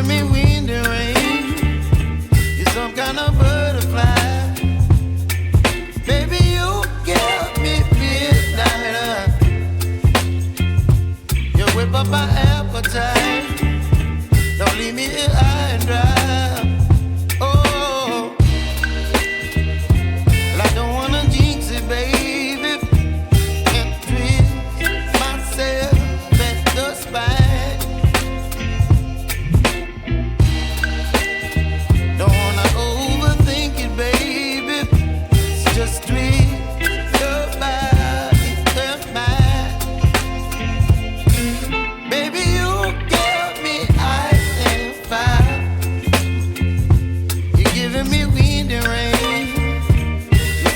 give me wind and rain. You're some kind of butterfly. Baby, you give me midnight. You whip up my appetite. Don't leave me here.